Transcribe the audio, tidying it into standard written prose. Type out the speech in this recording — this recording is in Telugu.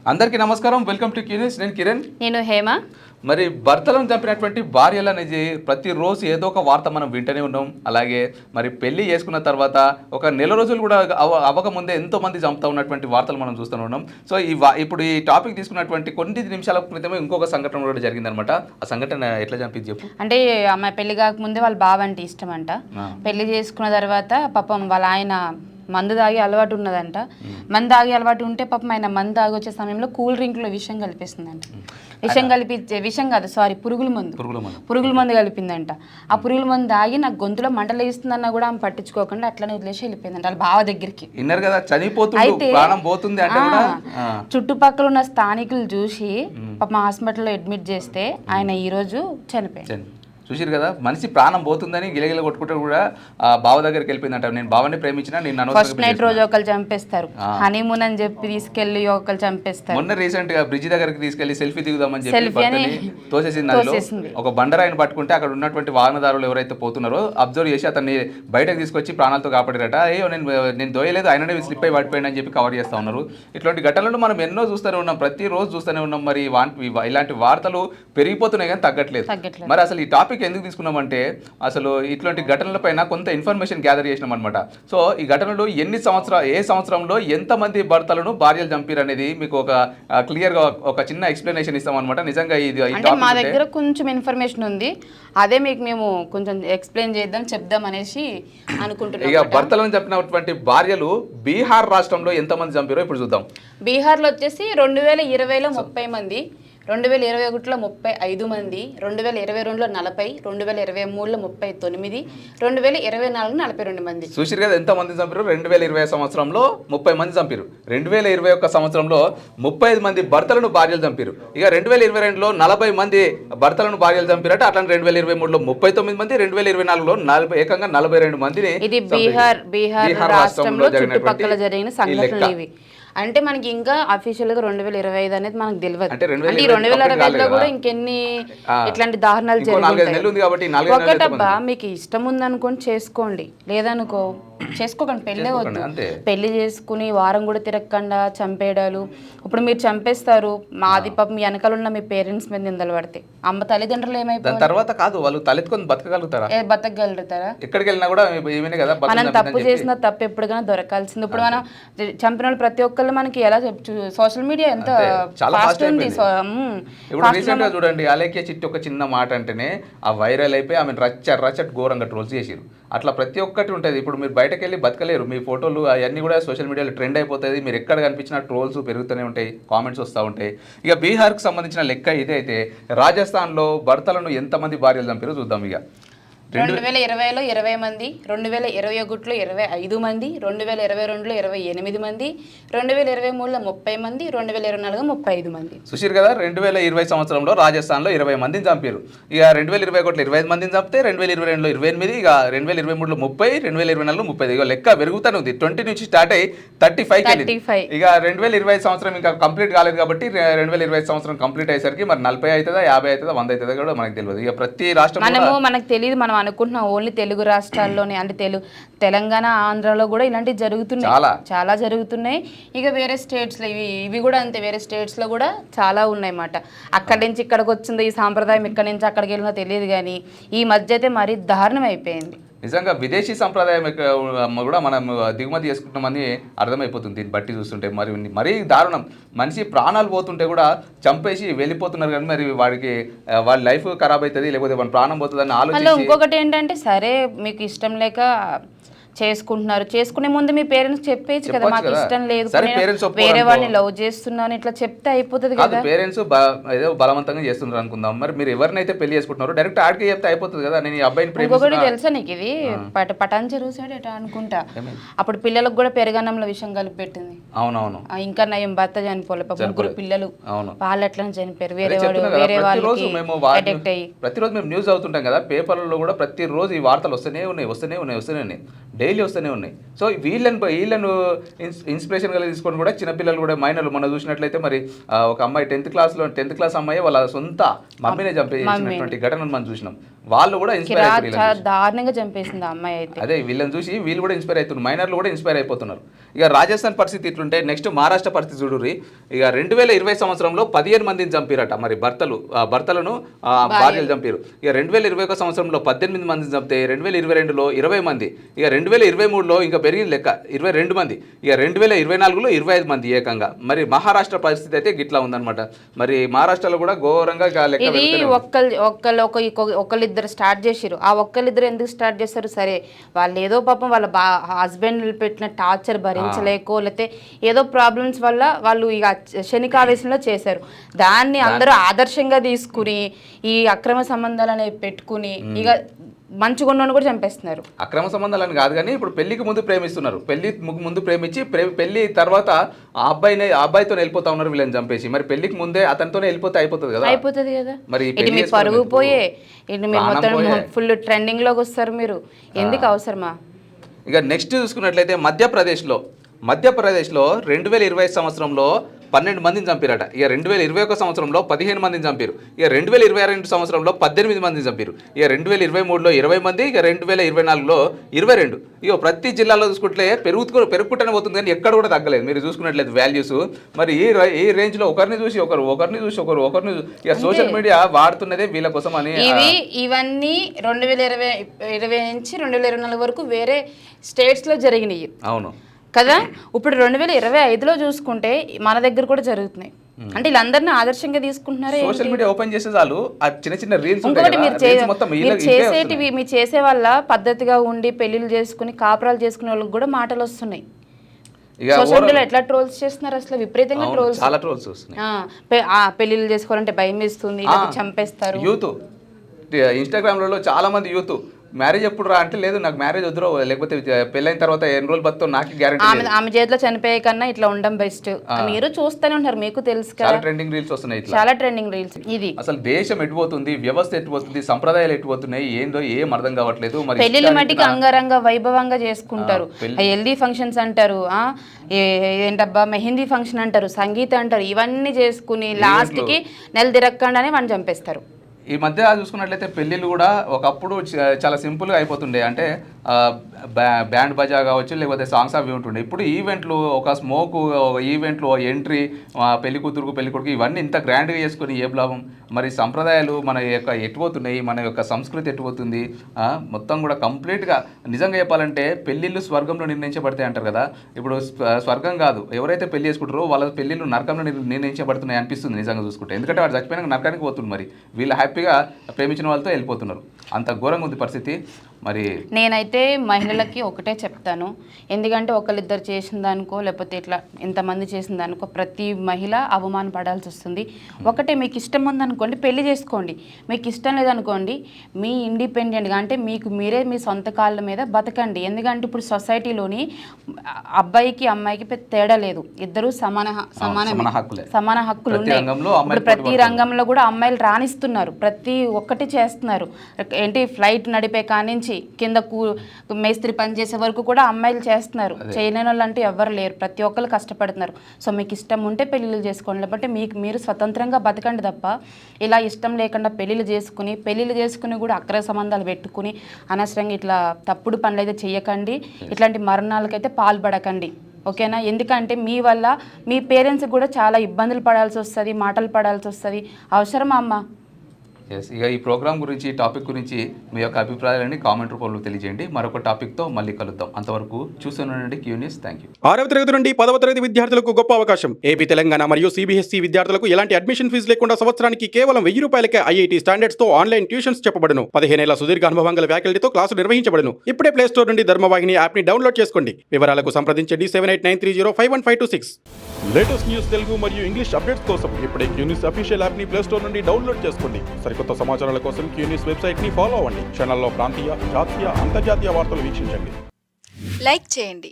అందరికీ నమస్కారం. వెల్కమ్ టు క్యూనిస్. నేను కిరణ్. నేను హేమ. మరి భర్తలను చంపినటువంటి భార్యలు అనేది ప్రతిరోజు ఏదో ఒక వార్త మనం వింటూనే ఉన్నాం. అలాగే మరి పెళ్లి చేసుకున్న తర్వాత ఒక నెల రోజులు కూడా అవ్వకముందే ఎంతో మంది చంపుతా ఉన్నటువంటి వార్తలు మనం చూస్తూనే ఉన్నాం. సో ఇప్పుడు ఈ టాపిక్ తీసుకున్నటువంటి కొన్ని నిమిషాల క్రితమే ఇంకొక సంఘటన కూడా జరిగిందనమాట. ఆ సంఘటన ఎట్లా చంపింది చెప్పు. అంటే అమ్మాయి పెళ్లి కాకముందే వాళ్ళ బావ అంటే ఇష్టం అంట. పెళ్లి చేసుకున్న తర్వాత పాపం వాళ్ళ ఆయన మందు తాగి అలవాటు ఉన్నదంట. మందు తాగి అలవాటు ఉంటే పాపం ఆయన మందు తాగి వచ్చే సమయంలో కూల్ డ్రింక్లో విషం కలిపేసిందంట. విషం కాదు సారీ పురుగుల మందు కలిపిందంట. ఆ పురుగుల మందు తాగి నాకు గొంతులో మంటలు వేస్తుందన్నా కూడా ఆమె పట్టించుకోకుండా అట్లనే వదిలేసి వెళ్ళిపోయిందంట వాళ్ళ బావ దగ్గరికి. అయితే చుట్టుపక్కల ఉన్న స్థానికులు చూసి పాపం హాస్పిటల్లో అడ్మిట్ చేస్తే ఆయన ఈ రోజు చనిపోయాడు. చూసిరు కదా, మనిషి ప్రాణం పోతుందని గిలగిల కొట్టుకుంటే కూడా బావ దగ్గరికి వెళ్ళిపోయిందంట. నేను బావని ప్రేమించిన నేను ఫస్ట్ నైట్ రోజు ఒకరు చంపేస్తారు, హనీమూన్ అని చెప్పి తీసుకెళ్లి ఒకరు చంపేస్తారు. మొన్న రీసెంట్ గా బ్రిడ్జ్ దగ్గరికి తీసుకెళ్లి సెల్ఫీ దిగుదామని చెప్పి తోసేసింది. ఒక బండరాయిని పట్టుకుంటే అక్కడ ఉన్నటువంటి వాహనదారులు ఎవరైతే పోతున్నారో అబ్జర్వ్ చేసి అతన్ని బయటకు తీసుకొచ్చి ప్రాణాలతో కాపాడారట. అయ్యో నేను దోయలేదు, ఆయననే స్లిప్ అయి పడిపోయాడు అని చెప్పి కవర్ చేస్తా ఉన్నారు. ఇట్లాంటి ఘటనలు మనం ఎన్నో చూస్తూనే ఉన్నాం, ప్రతిరోజు చూస్తూనే ఉన్నాం. మరి ఇలాంటి వార్తలు పెరిగిపోతున్నాయి కానీ తగ్గట్లేదు. మరి అసలు ఈ టాపిక్ ఎందుకు తీసుకున్నామంటే అసలు ఇట్లాంటి ఘటనలపైన కొంత ఇన్ఫర్మేషన్ గ్యాదర్ చేసినాం అనమాట. సో ఈ ఘటనలు ఏ సంవత్సరంలో ఎంతమంది భర్తలను భార్యలు చంపారు అనేది మీకు ఒక క్లియర్ గా ఒక చిన్న ఎక్స్ప్లెనేషన్ ఇస్తాం అనమాట. నిజంగా ఇది మా దగ్గర కొంచెం ఇన్ఫర్మేషన్ ఉంది, అదే మీకు మేము కొంచెం ఎక్స్ప్లెయిన్ చెప్దాం అనేసి అనుకుంటున్నాం. ఇక భర్తలను చంపినటువంటి భార్యలు బీహార్ రాష్ట్రంలో ఎంతమంది చంపారో ఇప్పుడు చూద్దాం. బీహార్లో వచ్చేసి 2020లో 30 మంది, 2021లో 35 మంది, 2022లో 40, 2023లో 39, 2024లో 42 మంది. చూసిరు కదా ఎంత మంది చంపారు. 2020 సంవత్సరంలో 30 మంది చంపారు. 2021 సంవత్సరంలో 35 మంది భర్తలను భార్యలు చంపారు. ఇక 2022లో 40 మంది భర్తలను భార్యలు చంపారట. అట్లా 2023లో 39 మంది, 2024లో ఏకంగా 42 మందిని. ఇది బీహార్ రాష్ట్రంలో చుట్టుపక్కల జరిగిన సంఘటనలు ఇవి. అంటే మనకి ఇంకా అఫీషియల్ గా 2025 అనేది మనకు తెలియదు. 2025లో కూడా ఇంకెన్ని ఇట్లాంటి దారుణాలు జరిగాయి. ఒకటబ్బా మీకు ఇష్టం ఉందనుకోండి చేసుకోండి, లేదనుకో చేసుకోకండి. పెళ్ళే వద్దు. పెళ్లి చేసుకుని వారం కూడా తిరగకుండా చంపేయడాలు. ఇప్పుడు మీరు చంపేస్తారు, మాది పాపం మీ వెనకాల ఉన్న మీ పేరెంట్స్ మీద నిందలు పడతాయి. అమ్మ తల్లిదండ్రులు ఏమైపోతారు తర్వాత కాదు వాళ్ళు తలెత్తుకొని బతకగలుగుతారా? ఎక్కడికి వెళ్ళినా కూడా మనం తప్పు చేసిన తప్పు ఎప్పటికైనా దొరకాల్సింది. ఇప్పుడు మనం చంపిన వాళ్ళు ప్రతి ఒక్కళ్ళు మనకి ఎలా సోషల్ మీడియా ఎంత ఫాస్ట్ ఉంది. ఇప్పుడు రీసెంట్ గా చూడండి, అలేఖ్య చిట్టి ఒక చిన్న మాట అంటేనే ఆ వైరల్ అయిపోయి ఆమె రచ్చట్ ఘోరంగా ట్రోల్స్ చేసిరు. అట్లా ప్రతి ఒక్కటి ఉంటుంది. ఇప్పుడు మీరు బయటకు వెళ్ళి బతకలేరు, మీ ఫోటోలు అవన్నీ కూడా సోషల్ మీడియాలో ట్రెండ్ అయిపోతుంది. మీరు ఎక్కడ కనిపించిన ట్రోల్స్ పెరుగుతూనే ఉంటాయి, కామెంట్స్ వస్తూ ఉంటాయి. ఇక బీహార్కి సంబంధించిన లెక్క ఇదే. అయితే రాజస్థాన్లో భర్తలను ఎంతమంది భార్యలు చంపారో చూద్దాం. ఇక 2020లో 20 మంది, 2021లో 25 మంది, 2022లో 28 మంది, 2023లో 30 మంది, 2024లో 35 మంది. సుశీర్ కదా, 2020 సంవత్సరంలో రాజస్థాన్లో 20 మందిని చంపారు. ఇక 2021లో 25 మందిని చంపితే 2022లో 28, ఇక 2023లో 30, 2024లో 30. ఇక లెక్క పెరుగుతూనే ఉంది. 20 నుంచి స్టార్ట్ అయ్యి 35. ఇక 2020 సంవత్సరం ఇంకా కంప్లీట్ కాలేదు కాబట్టి 2020 సంవత్సరం కంప్లీట్ అయ్యేసరికి మరి 40 అవుతుందా, 50 అవుతుందా, 100 అవుతుందా కూడా మనకు తెలియదు. ఇక ప్రతి రాష్ట్రం మనకు తెలియదు, మనం అనుకుంటున్నాం ఓన్లీ తెలుగు రాష్ట్రాల్లోనే. అంటే తెలంగాణ, ఆంధ్రాలో కూడా ఇలాంటివి జరుగుతున్నాయి, చాలా జరుగుతున్నాయి. ఇక వేరే స్టేట్స్లో ఇవి కూడా అంతే. వేరే స్టేట్స్లో కూడా చాలా ఉన్నాయి అన్నమాట. అక్కడి నుంచి ఇక్కడికి వచ్చింది ఈ సాంప్రదాయం, ఇక్కడి నుంచి అక్కడికి వెళ్ళినా తెలియదు. కానీ ఈ మధ్య అయితే మరీ దారుణం అయిపోయింది. నిజంగా విదేశీ సంప్రదాయం కూడా మనం దిగుమతి చేసుకుంటామని అర్థమైపోతుంది దీన్ని బట్టి చూస్తుంటే. మరీ దారుణం. మనిషి ప్రాణాలు పోతుంటే కూడా చంపేసి వెళ్ళిపోతున్నారు. కానీ మరి వాళ్ళ లైఫ్ ఖరాబ్ అవుతుంది, లేకపోతే వాళ్ళ ప్రాణం పోతుంది అని ఆలోచన. ఇంకొకటి ఏంటంటే, సరే మీకు ఇష్టం లేక చేసుకుంటున్నారు, చేసుకునే ముందు మీ పేరెంట్స్ చెప్పేచ్చు కదా, మాకు ఇష్టం లేదు, వేరే వాళ్ళని లవ్ చేస్తున్నాను ఇట్లా చెప్తే అయిపోతుంది కదా. పేరెంట్స్ ఏదో బలవంతంగా చేస్తున్నారు అనుకుందాం. మరి మీరు ఎవరినైతే పెళ్లి చేసుకుంటున్నారో డైరెక్ట్ ఆడికి చెప్తే అయిపోతుంది కదా, నేను ఈ అబ్బాయిని ప్రేమిస్తున్నా. తెలుసా నీకు ఇది పటాన్ చెరువు సైడ్ ఎట్లా అనుకుంటా, అప్పుడు పిల్లలకు కూడా పెరగన్నంలో విషయం కలిపి పెట్టింది. అవునవును. ఇంకా నయం భర్త చనిపోలే, 3 పిల్లలు వాళ్ళు ఎట్లా చనిపోయారు. వేరే వాళ్ళకి అడిక్ట్ అయ్యి ప్రతిరోజు మేము న్యూస్ అవుతుంటాం కదా, పేపర్లలో కూడా ప్రతిరోజు ఈ వార్తలు వస్తూనే ఉన్నాయి, డైలీ వస్తూనే ఉన్నాయి. సో వీళ్ళను ఇన్స్పిరేషన్ గా తీసుకొని కూడా చిన్నపిల్లలు కూడా మైనర్లు మనం చూసినట్లయితే మరి ఒక అమ్మాయి 10th క్లాస్ అమ్మాయి వాళ్ళ సొంత మమ్మీనే చంపేసినటువంటి ఘటనను మనం చూసినాం. వాళ్ళు కూడా ఇన్స్పైర్ అవుతారు. చాలా దారుణంగా చంపేసింది ఆ అమ్మాయి అయితే. అదే వీళ్ళని చూసి వీళ్ళు కూడా ఇన్స్పైర్ అవుతున్నారు, మైనర్లు కూడా ఇన్స్పైర్ అయిపోతున్నారు. ఇక రాజస్థాన్ పరిస్థితి ఇట్లుంటే నెక్స్ట్ మహారాష్ట్ర పరిస్థితి చూడుర్రి. ఇక 2020 సంవత్సరంలో 15 మందిని చంపిరట, మరి భర్తలను భార్యలు చంపారు. ఇక 2021 సంవత్సరంలో 18 మందిని చంపితే 2022లో 20 మంది, ఇక 2023లో ఇంకా పెరిగింది లెక్క 22 మంది, ఇక 2024లో 25 మంది ఏకంగా. మరి మహారాష్ట్ర పరిస్థితి అయితే గిట్లా ఉందన్నమాట. మరి మహారాష్ట్రలో కూడా ఘోరంగా లెక్క. ఇది ఒకళ్ళిద్దరు స్టార్ట్ చేసిరు. ఆ ఒక్కళ్ళిద్దరు ఎందుకు స్టార్ట్ చేస్తారు? సరే, వాళ్ళు ఏదో పాపం వాళ్ళ హస్బెండ్ పెట్టిన టార్చర్ భరించలేకో లేకపోతే ఏదో ప్రాబ్లమ్స్ వల్ల వాళ్ళు ఇక శనికావేశంలో చేశారు. దాన్ని అందరూ ఆదర్శంగా తీసుకుని ఈ అక్రమ సంబంధాలు అనేవి పెట్టుకుని ఇక మంచిగా ఉన్నోని కూడా చంపేస్తున్నారు. అక్రమ సంబంధాలని కాదు కానీ ఇప్పుడు పెళ్లికి ముందు ప్రేమిస్తున్నారు, ముందు ప్రేమించి పెళ్లి తర్వాత ఆ అబ్బాయితో వెళ్ళిపోతా ఉన్నారు వీళ్ళని చంపేసి. మరి పెళ్లికి ముందే అతనితోనే అయిపోతుంది కదా. మరి ఇటు మీ పరుగు పోయే, ఇటు మీరు మొత్తం ఫుల్ ట్రెండింగ్ లోకి వస్తారు. మీరు ఎందుకు అవసరమా? ఇక నెక్స్ట్ చూసుకున్నట్లయితే మధ్యప్రదేశ్లో 2020 సంవత్సరంలో 12 మందిని చంపారట. ఇక 2021 సంవత్సరంలో 15 మందిని చంపారు. ఇక 2022 సంవత్సరంలో 18 మందిని చంపారు. ఇక 2023లో 20 మంది, ఇక 2024లో 22. ఇక ప్రతి జిల్లాలో చూసుకుంటే పెరుగుకుంటూనే పోతుంది కానీ ఎక్కడ కూడా తగ్గలేదు. మీరు చూసుకున్నట్లయితే వాల్యూస్ మరి ఈ రేంజ్లో ఒకరిని చూసి ఒకరు ఇక సోషల్ మీడియా వాడుతున్నదే వీళ్ళ కోసం అని. ఇవన్నీ 2020 నుంచి 2024 వరకు వేరే స్టేట్స్లో జరిగినాయి. అవును కదా. ఇప్పుడు 2025లో చూసుకుంటే మన దగ్గర కూడా జరుగుతున్నాయి. అంటే వీళ్ళందరినీ ఆదర్శంగా తీసుకుంటున్నారు. సోషల్ మీడియా ఓపెన్ చేసే చాలు ఆ చిన్న రీల్స్. ఇంకొకటి మీరు చేసే వాళ్ళ పద్ధతిగా ఉండి పెళ్లిళ్ళు చేసుకుని కాపురాలు చేసుకునే వాళ్ళకి కూడా మాటలు వస్తున్నాయి. సోషల్ మీడియాలో ఎట్లా ట్రోల్స్ చేస్తున్నారు అసలు, విపరీతంగా ట్రోల్స్, చాలా ట్రోల్స్ వస్తున్నాయి. పెళ్లిళ్ళు చేసుకోవాలంటే భయం వేస్తుంది, చంపేస్తారు. యూత్ ఇన్స్టాగ్రామ్లలో చాలా మంది యూత్ మ్యారేజ్ ఎప్పుడు రా అంటే లేదు నాకు మ్యారేజ్ వద్దురో, లేకపోతే పెళ్ళైన తర్వాత ఎన్ని రోజులు బతుతో నాకు గ్యారెంటీ. ఆమె చేతిలో చనిపోయే కన్నా ఇట్లా ఉండడం బెస్ట్. మీరు చూస్తూనే ఉంటారు, మీకు తెలుసు కదా. చాలా ట్రెండింగ్ రీల్స్ వస్తున్నాయి, చాలా ట్రెండింగ్ రీల్స్. ఇది అసలు దేశం ఎటుపోతుంది, వ్యవస్థ ఎటుపోతుంది, సంప్రదాయాలు ఎటుపోతున్నాయి, ఏందో ఏం అర్థం కావట్లేదు. మరి పెళ్లిళ్ళ మట్టికి అంగరంగ వైభవంగా చేసుకుంటారు. హెల్దీ ఫంక్షన్స్ అంటారు, ఏంటబ్బా మెహందీ ఫంక్షన్ అంటారు, సంగీత అంటారు, ఇవన్నీ చేసుకుని లాస్ట్ కి నెల తిరగకుండానే వాడిని చంపేస్తారు. ఈ మధ్య చూసుకున్నట్లయితే పెళ్ళిళ్ళు కూడా ఒకప్పుడు చాలా సింపుల్గా అయిపోతుండే. అంటే బ్యాండ్ బజా కావచ్చు, లేకపోతే సాంగ్స్ అవి ఉంటుండే. ఇప్పుడు ఈవెంట్లు, ఒక స్మోకు, ఈవెంట్లు, ఎంట్రీ, పెళ్లి కూతురుకు పెళ్లి కొడుకు, ఇవన్నీ ఇంత గ్రాండ్గా చేసుకుని ఏ లాభం? మరి సంప్రదాయాలు మన యొక్క ఎటుపోతున్నాయి, మన యొక్క సంస్కృతి ఎటుపోతుంది మొత్తం కూడా కంప్లీట్గా. నిజంగా చెప్పాలంటే పెళ్ళిళ్ళు స్వర్గంలో నిర్ణయించబడతాయి అంటారు కదా. ఇప్పుడు స్వర్గం కాదు, ఎవరైతే పెళ్లి చేసుకుంటారో వాళ్ళ పెళ్ళిళ్ళు నరకంలో నిర్ణయించబడుతున్నాయి అనిపిస్తుంది నిజంగా చూసుకుంటే. ఎందుకంటే వాడు చచ్చిపోయినాక నరకానికి పోతుంది, మరి వీళ్ళు హ్యాపీగా ప్రేమించిన వాళ్ళతో వెళ్ళిపోతున్నారు. అంత ఘోరంగా ఉంది పరిస్థితి. మరి నేనైతే మహిళలకి ఒకటే చెప్తాను, ఎందుకంటే ఒకళ్ళిద్దరు చేసిన దానికో లేకపోతే ఇట్లా ఇంతమంది చేసిన దానికో ప్రతి మహిళ అవమానపడాల్సి వస్తుంది. ఒకటే, మీకు ఇష్టం ఉందనుకోండి పెళ్లి చేసుకోండి, మీకు ఇష్టం లేదనుకోండి మీ ఇండిపెండెంట్గా అంటే మీరే మీ సొంత కాళ్ళ మీద బతకండి. ఎందుకంటే ఇప్పుడు సొసైటీలోని అబ్బాయికి అమ్మాయికి పెద్ద తేడా లేదు, ఇద్దరు సమాన హక్కులు ఉన్నాయి. ఇప్పుడు ప్రతి రంగంలో కూడా అమ్మాయిలు రాణిస్తున్నారు, ప్రతి ఒక్కటి చేస్తున్నారు. ఏంటి ఫ్లైట్ నడిపే కానించి కింద మేస్త్రి పని చేసే వరకు కూడా అమ్మాయిలు చేస్తున్నారు. చేయలేని వాళ్ళు అంటే ఎవరు లేరు, ప్రతి ఒక్కరు కష్టపడుతున్నారు. సో మీకు ఇష్టం ఉంటే పెళ్ళిళ్ళు చేసుకోండి, లేకపోతే మీరు స్వతంత్రంగా బతకండి తప్ప ఇలా ఇష్టం లేకుండా పెళ్ళిళ్ళు చేసుకుని కూడా అక్రమ సంబంధాలు పెట్టుకుని అనవసరంగా ఇట్లా తప్పుడు పనులు అయితే చేయకండి. ఇట్లాంటి మరణాలకైతే పాల్పడకండి, ఓకేనా? ఎందుకంటే మీ వల్ల మీ పేరెంట్స్కి కూడా చాలా ఇబ్బందులు పడాల్సి వస్తుంది, మాటలు పడాల్సి వస్తుంది. అవసరమా అమ్మ? ఇక ఈ ప్రోగ్రామ్ గురించి, టాపిక్ గురించి మీ యొక్క అభిప్రాయాలని కామెంట్ రూపంలో తెలియజేయండి. మరొక టాపిక్తో మళ్ళీ కలుద్దాం. అంతవరకు చూస్తున్నానండి క్యూ న్యూస్. Thank you. 6వ తరగతి నుండి 10వ తరగతి విద్యార్థులకు గొప్ప అవకాశం. ఏపీ, తెలంగాణ మరియు సిబిఎస్ఈ విద్యార్థులకు ఎలాంటి అడ్మిషన్ ఫీజు లేకుండా సంవత్సరానికి కేవలం 1000 రూపాయలకే ఐఐటీ స్టాండర్డ్స్ తో ఆన్లైన్ ట్యూషన్స్ చెప్పబడును. 15 ఏళ్ల సుదీర్ఘ అనుభవం గల ఫ్యాకల్టీతో క్లాసులు నిర్వహించబడును. ఇప్పుడే ప్లే స్టోర్ నుండి ధర్మవాహిని యాప్ ని డౌన్లోడ్ చేసుకోండి. వివరాలకు సంప్రదించండి 7893051526. లేటెస్ట్ న్యూస్ తెలుగు మరియు ఇంగ్లీష్ అప్డేట్స్ కోసం ఇప్పుడే క్యూ న్యూస్ అఫీషియల్ యాప్ ని ప్లే స్టోర్ నుండి డౌన్లోడ్ చేసుకోండి. సరికొత్త సమాచారాల కోసం క్యూ న్యూస్ వెబ్సైట్ ని ఫాలో అవ్వండి. ఛానల్లో ప్రాంతీయ, జాతీయ, అంతర్జాతీయ వార్తలు వీక్షించండి. లైక్ చేయండి.